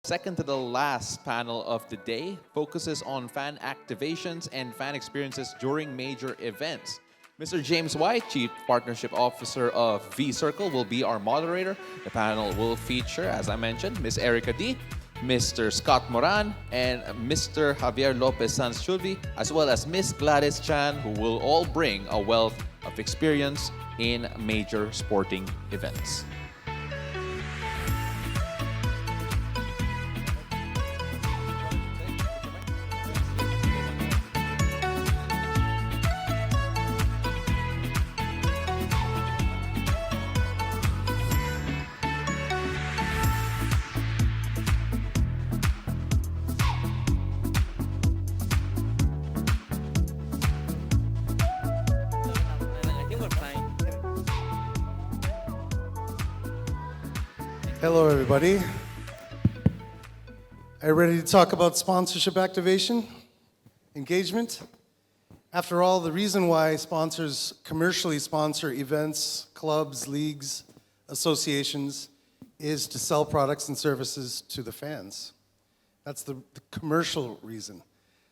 Second to the last panel of the day focuses on fan activations and fan experiences during major events. Mr. James White, Chief Partnership Officer of V Circle, will be our moderator. The panel will feature, as I mentioned, Ms. Erica D, Mr. Scott Moran, and Mr. Javier Lopez Sanschulvi, as well as Ms. Gladys Chan, who will all bring a wealth of experience in major sporting events. I think we're fine. Hello, everybody. Are you ready to talk about sponsorship activation, engagement? After all, the reason why sponsors commercially sponsor events, clubs, leagues, associations is to sell products and services to the fans. That's the commercial reason.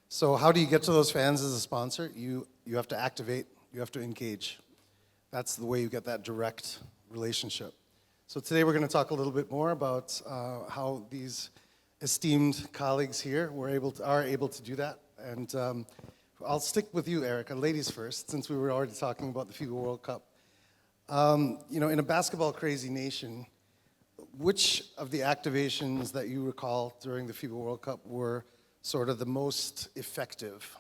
So how do you get to those fans as a sponsor? You have to activate, you have to engage. That's the way you get that direct relationship. So today we're going to talk a little bit more about how these esteemed colleagues here are able to do that. And I'll stick with you, Erica. Ladies first, since we were already talking about the FIBA World Cup. In a basketball crazy nation, which of the activations that you recall during the FIBA World Cup were sort of the most effective?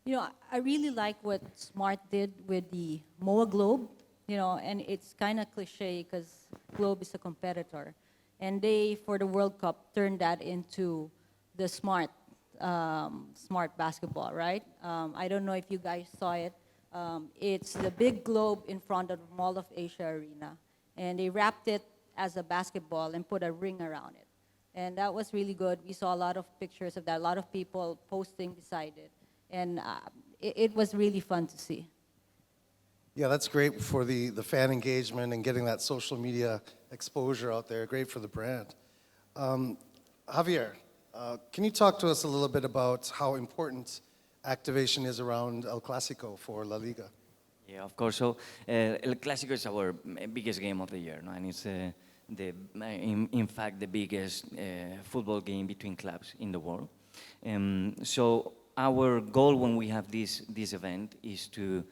I really like what Smart did with the MOA Globe, and it's kind of cliche because Globe is a competitor. And they, for the World Cup, turned that into the Smart basketball, right? I don't know if you guys saw it. It's the big globe in front of the Mall of Asia Arena. And they wrapped it as a basketball and put a ring around it. And that was really good. We saw a lot of pictures of that, a lot of people posting beside it. And it was really fun to see. Yeah, that's great for the fan engagement and getting that social media exposure out there. Great for the brand. Javier, can you talk to us a little bit about how important activation is around El Clasico for La Liga? Yeah, of course. So El Clasico is our biggest game of the year, no? And it's in fact the biggest football game between clubs in the world. So our goal when we have this event is to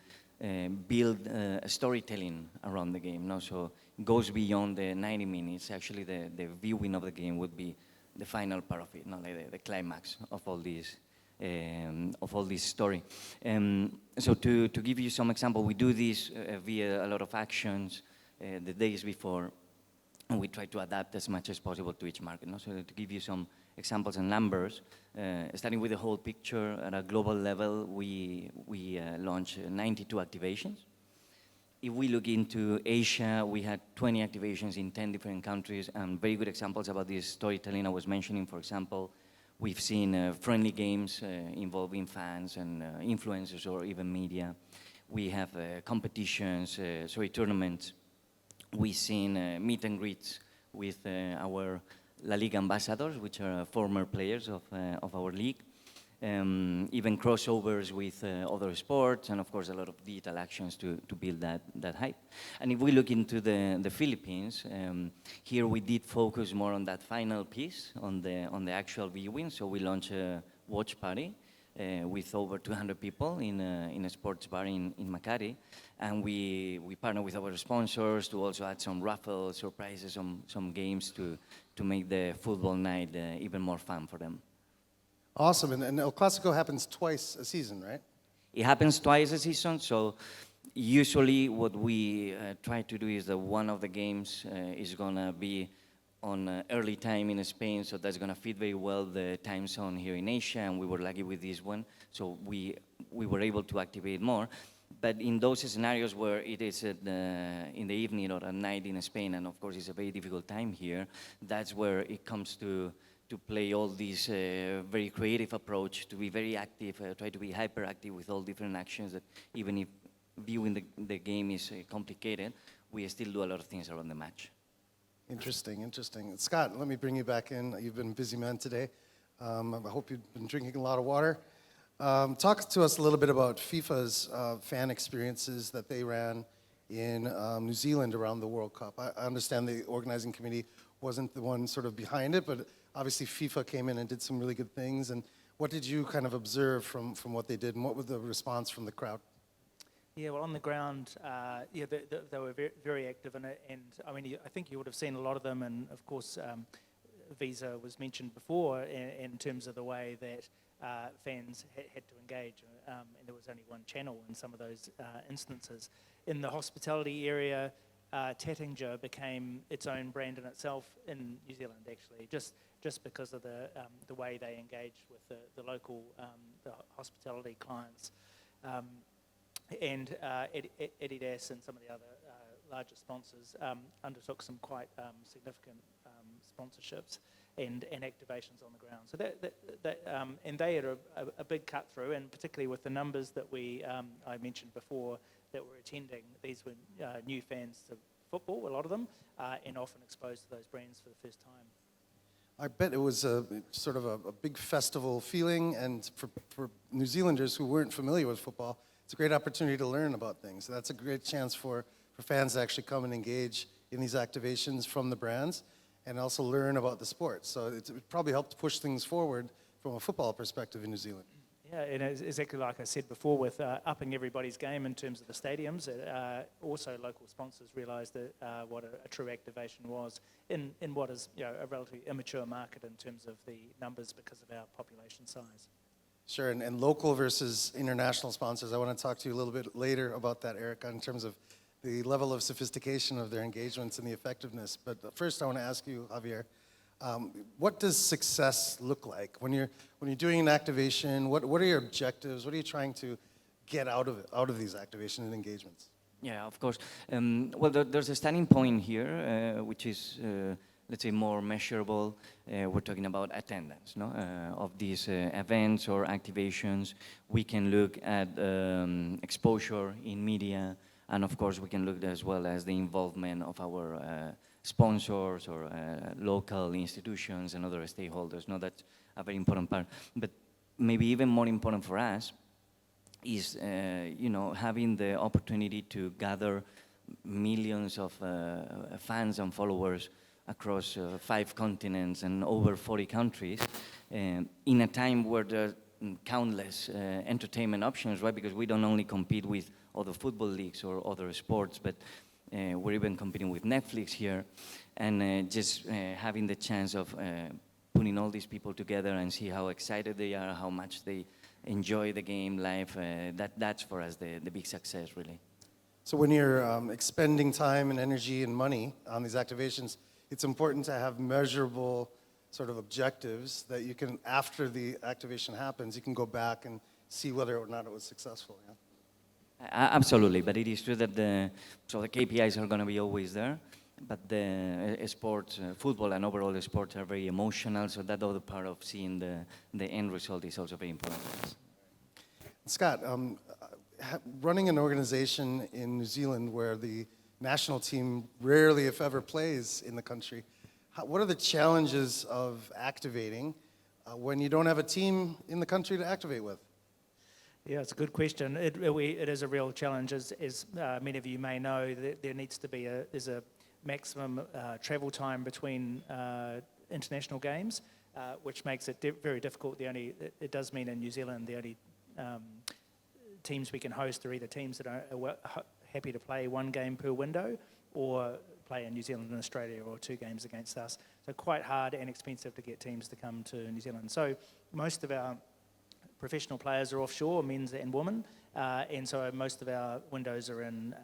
build storytelling around the game. No? So it goes beyond the 90 minutes. Actually, the viewing of the game would be the final part of it, not like the climax of all this story. So to give you some example, we do this via a lot of actions the days before, and we try to adapt as much as possible to each market. No? So to give you some examples and numbers, starting with the whole picture at a global level, we launched 92 activations. If we look into Asia, we had 20 activations in 10 different countries, and very good examples about this storytelling I was mentioning. For example, we've seen friendly games involving fans and influencers or even media. We have competitions, tournaments. We've seen meet and greets with our La Liga ambassadors, which are former players of our league. Even crossovers with other sports, and of course a lot of digital actions to build that hype. And if we look into the Philippines, here we did focus more on that final piece, on the actual viewing. So we launched a watch party with over 200 people in a sports bar in Makati, and we partner with our sponsors to also add some raffles, surprises, some games to make the football night even more fun for them. Awesome, and El Clasico happens twice a season, right? It happens twice a season, so usually what we try to do is that one of the games is gonna be on early time in Spain, so that's gonna fit very well the time zone here in Asia, and we were lucky with this one, so we were able to activate more. But in those scenarios where it is in the evening or at night in Spain, and of course it's a very difficult time here, that's where it comes to play all this very creative approach, to be very active, try to be hyperactive with all different actions that even if viewing the game is complicated, we still do a lot of things around the match. Interesting, interesting. Scott, let me bring you back in. You've been a busy man today. I hope you've been drinking a lot of water. Talk to us a little bit about FIFA's fan experiences that they ran in New Zealand around the World Cup. I understand the organizing committee wasn't the one sort of behind it, but obviously FIFA came in and did some really good things. And what did you kind of observe from what they did, and what was the response from the crowd? Yeah, well, on the ground, they were very, very active in it, and I mean, I think you would have seen a lot of them, and of course, Visa was mentioned before in terms of the way that fans had to engage, and there was only one channel in some of those instances. In the hospitality area, Tattinger became its own brand in itself in New Zealand, actually, just because of the way they engaged with the local the hospitality clients. And Adidas and some of the other larger sponsors undertook some quite significant sponsorships and activations on the ground. So and they had a big cut through, and particularly with the numbers that I mentioned before that were attending, these were new fans to football, a lot of them, and often exposed to those brands for the first time. I bet it was sort of a big festival feeling, and for New Zealanders who weren't familiar with football, it's a great opportunity to learn about things. So that's a great chance for fans to actually come and engage in these activations from the brands and also learn about the sport. So it probably helped push things forward from a football perspective in New Zealand. Yeah, and it's exactly like I said before, with upping everybody's game in terms of the stadiums, also local sponsors realised that what a true activation was in what is a relatively immature market in terms of the numbers because of our population size. Sure, and local versus international sponsors. I want to talk to you a little bit later about that, Erica, in terms of the level of sophistication of their engagements and the effectiveness. But first I want to ask you, Javier, what does success look like? When you're doing an activation, what are your objectives? What are you trying to get out of these activations and engagements? Yeah, of course. Well, there's a starting point here, which is, let's say, more measurable. We're talking about attendance, no? Of these events or activations. We can look at exposure in media, and of course, we can look as well as the involvement of our sponsors or local institutions and other stakeholders. No, that's a very important part. But maybe even more important for us is, having the opportunity to gather millions of fans and followers across 5 continents and over 40 countries in a time where there are countless entertainment options, right? Because we don't only compete with other football leagues or other sports, but we're even competing with Netflix here, and just having the chance of putting all these people together and see how excited they are, how much they enjoy the game live, that's for us the big success, really. So when you're expending time and energy and money on these activations, it's important to have measurable sort of objectives that you can, after the activation happens, you can go back and see whether or not it was successful. Yeah? Absolutely, but it is true that the KPIs are going to be always there, but the sports, football and overall the sports are very emotional, so that other part of seeing the end result is also very important for us. Scott, running an organization in New Zealand where the national team rarely, if ever, plays in the country, what are the challenges of activating when you don't have a team in the country to activate with? Yeah, it's a good question. It is a real challenge, as many of you may know. There needs to be there's a maximum travel time between international games, which makes it very difficult. It does mean in New Zealand the only teams we can host are either teams that are happy to play 1 game per window, or play in New Zealand and Australia, or 2 games against us. So quite hard and expensive to get teams to come to New Zealand. So most of our professional players are offshore, men's and women, and so most of our windows are in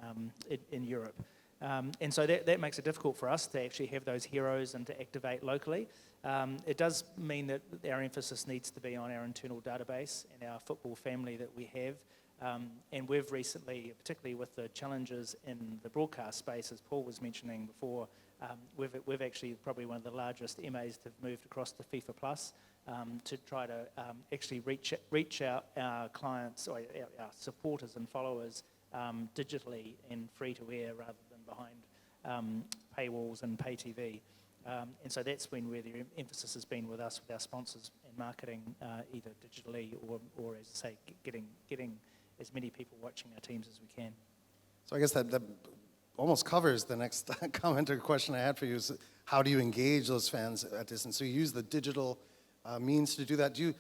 Europe. And so that makes it difficult for us to actually have those heroes and to activate locally. It does mean that our emphasis needs to be on our internal database and our football family that we have. And we've recently, particularly with the challenges in the broadcast space, as Paul was mentioning before, we've actually probably one of the largest MAs to have moved across to FIFA Plus to try to actually reach out our clients or our supporters and followers digitally and free to air rather than behind paywalls and pay TV. And so that's been where the emphasis has been with us, with our sponsors in marketing, either digitally or as I say, getting as many people watching our teams as we can. So I guess that almost covers the next comment or question I had for you is how do you engage those fans at distance? So you use the digital means to do that. Do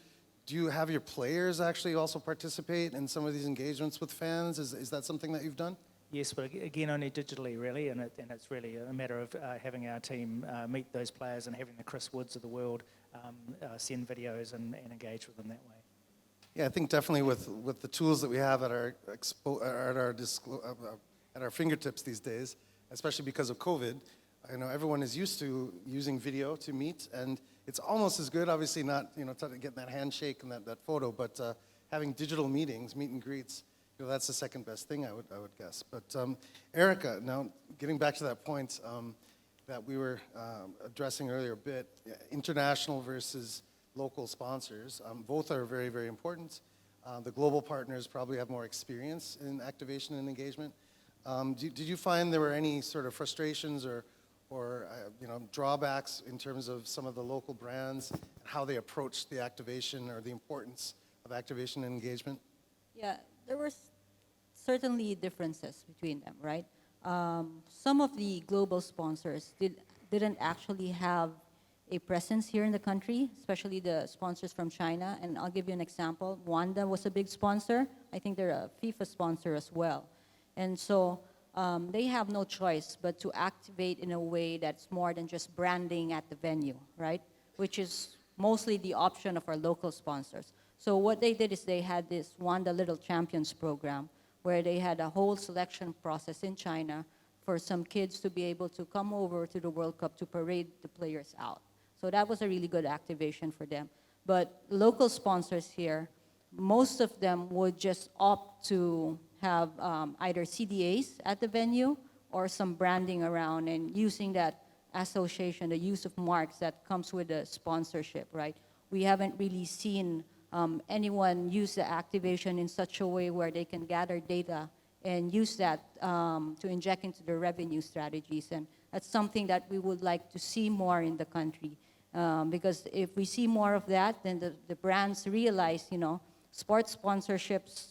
you have your players actually also participate in some of these engagements with fans? Is that something that you've done? Yes, but again, only digitally, really, and it's really a matter of having our team meet those players and having the Chris Woods of the world send videos and engage with them that way. Yeah, I think definitely with the tools that we have at our fingertips these days, especially because of COVID, I know everyone is used to using video to meet, and it's almost as good. Obviously, not getting that handshake and that photo, but having digital meetings, meet and greets. That's the second best thing I would guess. But Erica, now getting back to that point that we were addressing earlier a bit, international versus local sponsors, both are very, very important. The global partners probably have more experience in activation and engagement. Did you find there were any sort of frustrations or drawbacks in terms of some of the local brands and how they approached the activation or the importance of activation and engagement? Yeah, there were certainly differences between them, right? Some of the global sponsors didn't actually have a presence here in the country, especially the sponsors from China. And I'll give you an example. Wanda was a big sponsor. I think they're a FIFA sponsor as well. And so they have no choice but to activate in a way that's more than just branding at the venue, right? Which is mostly the option of our local sponsors. So what they did is they had this Wanda Little Champions program where they had a whole selection process in China for some kids to be able to come over to the World Cup to parade the players out. So that was a really good activation for them. But local sponsors here, most of them would just opt to have either CDAs at the venue or some branding around and using that association, the use of marks that comes with the sponsorship, right? We haven't really seen anyone use the activation in such a way where they can gather data and use that to inject into their revenue strategies. And that's something that we would like to see more in the country. Because if we see more of that, then the brands realize, sports sponsorships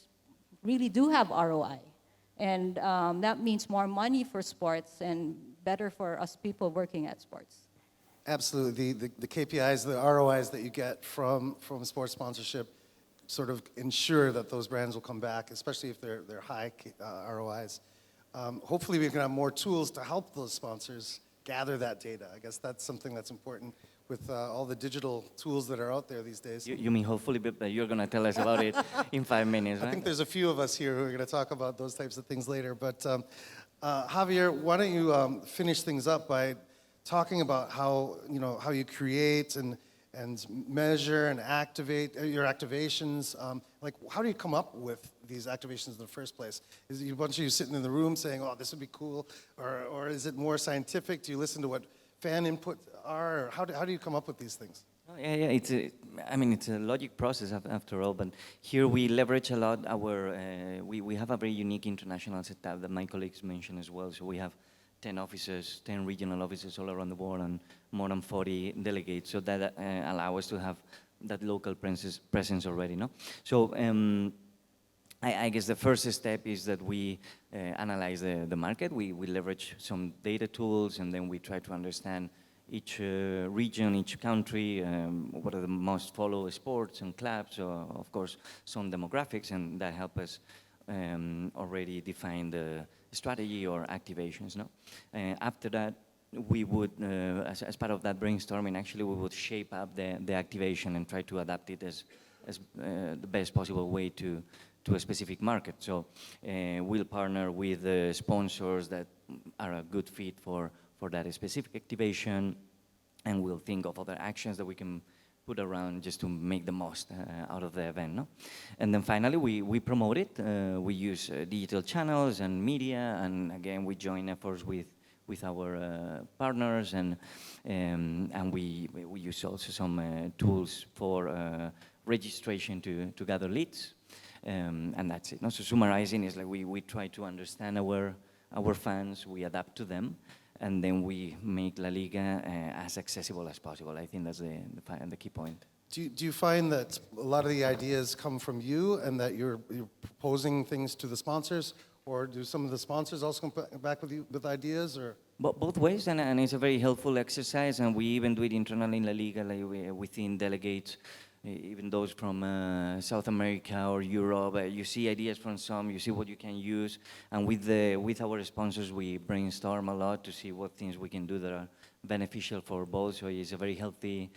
really do have ROI. And that means more money for sports and better for us people working at sports. Absolutely. The KPIs, the ROIs that you get from sports sponsorship sort of ensure that those brands will come back, especially if they're high ROIs. Hopefully we can have more tools to help those sponsors gather that data. I guess that's something that's important with all the digital tools that are out there these days. You mean hopefully, but you're going to tell us about it in 5 minutes, right? I think there's a few of us here who are going to talk about those types of things later. But Javier, why don't you finish things up by talking about how you create and measure and activate your activations. Like, how do you come up with these activations in the first place? Is it a bunch of you sitting in the room saying, "Oh, this would be cool," or is it more scientific? Do you listen to what fan input are? Or how do you come up with these things? Oh, yeah. It's a logic process after all. But here we leverage a lot our. We have a very unique international setup that my colleagues mentioned as well. So we have 10 offices, 10 regional offices all around the world, and more than 40 delegates. So that allow us to have that local presence already, no? So I guess the first step is that we analyze the market. We leverage some data tools, and then we try to understand each region, each country, what are the most followed sports and clubs, of course, some demographics, and that help us already define the strategy or activations. No, after that, we would, as part of that brainstorming, actually, we would shape up the activation and try to adapt it as the best possible way to a specific market. So we'll partner with sponsors that are a good fit for that specific activation, and we'll think of other actions that we can put around just to make the most out of the event. No? And then finally, we promote it. We use digital channels and media, and again, we join efforts with our partners, and we use also some tools for registration to gather leads, and that's it. No? So summarizing is like we try to understand our fans, we adapt to them, and then we make La Liga as accessible as possible. I think that's the key point. Do you find that a lot of the ideas come from you and that you're proposing things to the sponsors, or do some of the sponsors also come back with you with ideas, or? Both ways, and it's a very helpful exercise, and we even do it internally in La Liga, like within delegates, even those from South America or Europe. You see ideas from some, you see what you can use, and with our sponsors, we brainstorm a lot to see what things we can do that are beneficial for both. So it's a very healthy,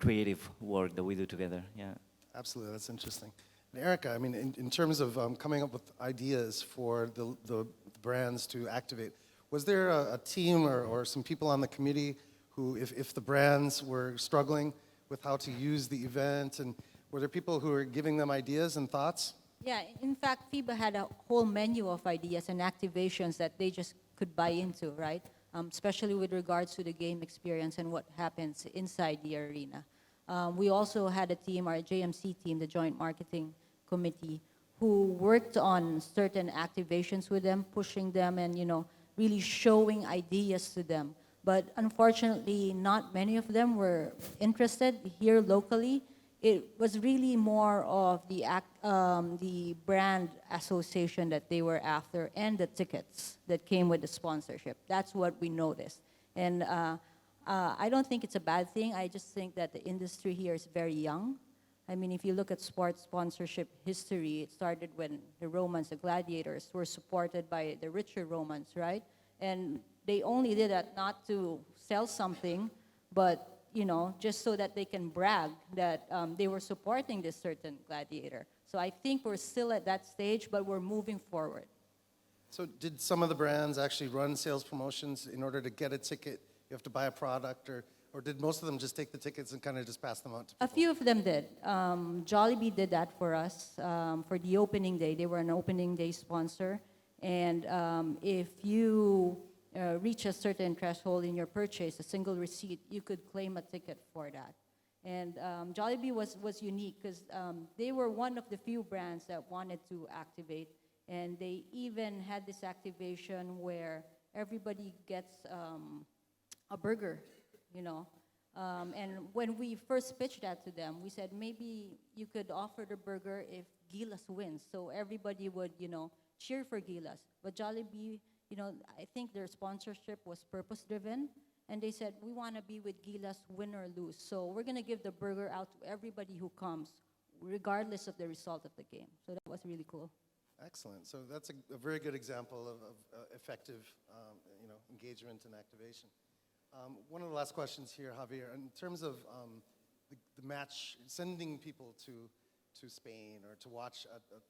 creative work that we do together. Yeah. Absolutely, that's interesting. And Erica, I mean, in terms of coming up with ideas for the brands to activate, was there a team or some people on the committee who, if the brands were struggling with how to use the event, and were there people who were giving them ideas and thoughts? Yeah, in fact, FIBA had a whole menu of ideas and activations that they just could buy into, right? Especially with regards to the game experience and what happens inside the arena. We also had a team, our JMC team, the Joint Marketing Committee, who worked on certain activations with them, pushing them and, really showing ideas to them. But unfortunately, not many of them were interested here locally. It was really more of the brand association that they were after and the tickets that came with the sponsorship. That's what we noticed. And I don't think it's a bad thing. I just think that the industry here is very young. I mean, if you look at sports sponsorship history, it started when the Romans, the gladiators, were supported by the richer Romans, right? And they only did that not to sell something, but just so that they can brag that they were supporting this certain gladiator. So I think we're still at that stage, but we're moving forward. So did some of the brands actually run sales promotions in order to get a ticket? You have to buy a product, or did most of them just take the tickets and kind of just pass them out to people? A few of them did. Jollibee did that for us for the opening day. They were an opening day sponsor. And if you reach a certain threshold in your purchase, a single receipt, you could claim a ticket for that. And Jollibee was unique because they were one of the few brands that wanted to activate. And they even had this activation where everybody gets a burger, and when we first pitched that to them, we said maybe you could offer the burger if Gilas wins. So everybody would, cheer for Gilas. But Jollibee, I think their sponsorship was purpose-driven. And they said, we want to be with Gilas, win or lose. So we're going to give the burger out to everybody who comes, regardless of the result of the game. So that was really cool. Excellent. So that's a very good example of effective, engagement and activation. One of the last questions here, Javier, in terms of the match, sending people to Spain or to watch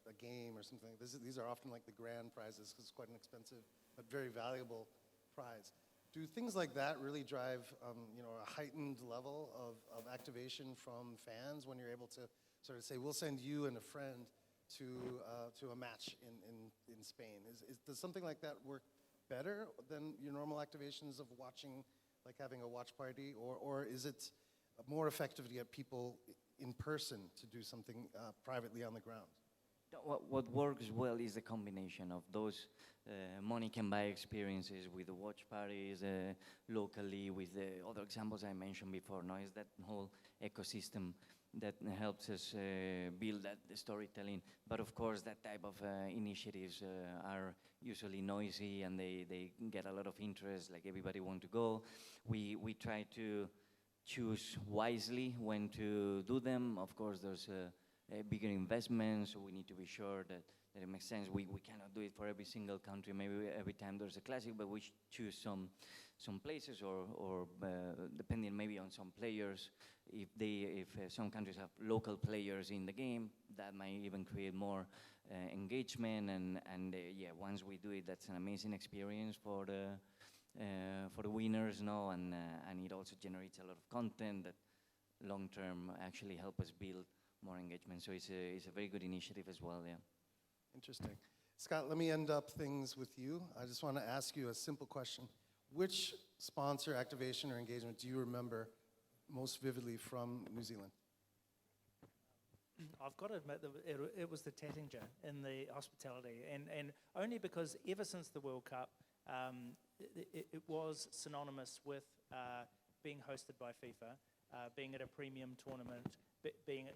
a game or something. These are often like the grand prizes because it's quite an expensive but very valuable prize. Do things like that really drive, a heightened level of activation from fans when you're able to sort of say, we'll send you and a friend to a match in Spain? Does something like that work better than your normal activations of watching, like having a watch party, or is it more effective to get people in person to do something privately on the ground? What works well is a combination of those money can buy experiences with the watch parties locally, with the other examples I mentioned before. No, is that whole ecosystem that helps us build that storytelling. But of course, that type of initiatives are usually noisy and they get a lot of interest. Like everybody wants to go. We try to choose wisely when to do them. Of course, there's bigger investments, so we need to be sure that it makes sense. We cannot do it for every single country. Maybe every time there's a classic, but we choose some places or depending maybe on some players. If some countries have local players in the game, that might even create more engagement. And once we do it, that's an amazing experience for the winners, no? And it also generates a lot of content that long term actually help us build more engagement. So it's a very good initiative as well, yeah. Interesting. Scott, let me end up things with you. I just want to ask you a simple question. Which sponsor activation or engagement do you remember most vividly from New Zealand? I've got to admit that it was the Tattinger in the hospitality, and only because ever since the World Cup, it was synonymous with being hosted by FIFA, being at a premium tournament, being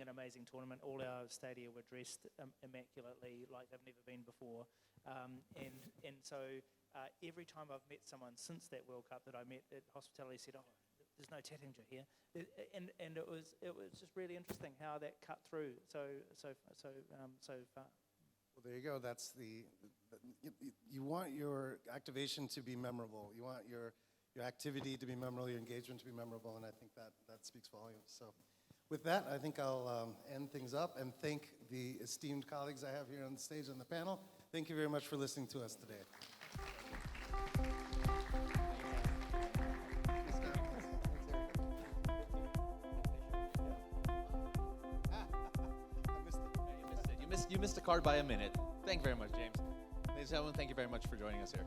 an amazing tournament. All our stadia were dressed immaculately, like they've never been before, and so every time I've met someone since that World Cup that I met at hospitality said, "Oh, there's no Tattinger here," and it was just really interesting how that cut through so far. Well, there you go. That's you want your activation to be memorable. You want your activity to be memorable, your engagement to be memorable, and I think that speaks volumes. So with that, I think I'll end things up and thank the esteemed colleagues I have here on the stage on the panel. Thank you very much for listening to us today. You missed the card by a minute. Thank you very much, James. Ladies and gentlemen, thank you very much for joining us here.